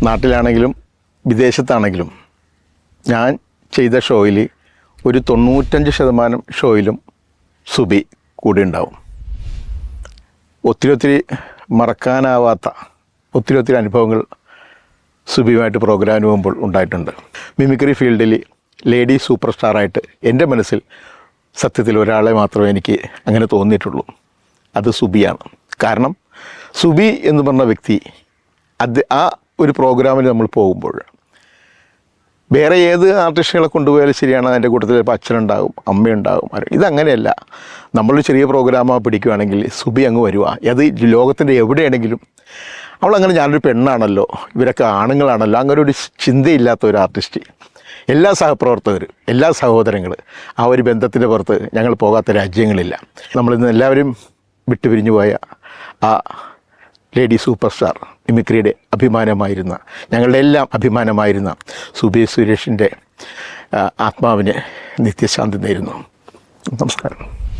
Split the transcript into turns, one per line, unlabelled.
നാട്ടിലാണെങ്കിലും വിദേശത്താണെങ്കിലും ഞാൻ ചെയ്ത ഷോയിൽ ഒരു 95% ഷോയിലും സുബി കൂടെ ഉണ്ടാവും. ഒത്തിരി മറക്കാനാവാത്ത ഒത്തിരി അനുഭവങ്ങൾ സുബിയുമായിട്ട് പ്രോഗ്രാമിന് പോകുമ്പോൾ ഉണ്ടായിട്ടുണ്ട്. മിമിക്രി ഫീൽഡിൽ ലേഡി സൂപ്പർ സ്റ്റാറായിട്ട് എൻ്റെ മനസ്സിൽ സത്യത്തിൽ ഒരാളെ മാത്രമേ എനിക്ക് അങ്ങനെ തോന്നിയിട്ടുള്ളൂ. അത് സുബിയാണ്. കാരണം സുബി എന്ന് പറഞ്ഞ വ്യക്തി ആ ഒരു പ്രോഗ്രാമിൽ നമ്മൾ പോകുമ്പോൾ വേറെ ഏത് ആർട്ടിസ്റ്റുകളെ കൊണ്ടുപോയാലും ശരിയാണ്, അതിൻ്റെ കൂട്ടത്തിൽ ഇപ്പോൾ അച്ഛനുണ്ടാകും, അമ്മയുണ്ടാകും. ഇതങ്ങനെയല്ല. നമ്മളൊരു ചെറിയ പ്രോഗ്രാമോ പിടിക്കുകയാണെങ്കിൽ സുബി അങ്ങ് വരുക. അത് ലോകത്തിൻ്റെ എവിടെയാണെങ്കിലും അവളങ്ങനെ ഞാനൊരു പെണ്ണാണല്ലോ, ഇവരൊക്കെ ആണുങ്ങളാണല്ലോ, അങ്ങനെ ഒരു ചിന്തയില്ലാത്ത ഒരു ആർട്ടിസ്റ്റ്. എല്ലാ സഹപ്രവർത്തകർ, എല്ലാ സഹോദരങ്ങൾ, ആ ഒരു ബന്ധത്തിൻ്റെ പുറത്ത് ഞങ്ങൾ പോകാത്ത രാജ്യങ്ങളില്ല. നമ്മളിന്ന് എല്ലാവരും വിട്ടുപിരിഞ്ഞു പോയ ആ ലേഡി സൂപ്പർ സ്റ്റാർ, മിമിക്രിയുടെ അഭിമാനമായിരുന്ന, ഞങ്ങളുടെ എല്ലാം അഭിമാനമായിരുന്ന സുബി സുരേഷിൻ്റെ ആത്മാവിന് നിത്യശാന്തി നേരുന്നു. നമസ്കാരം.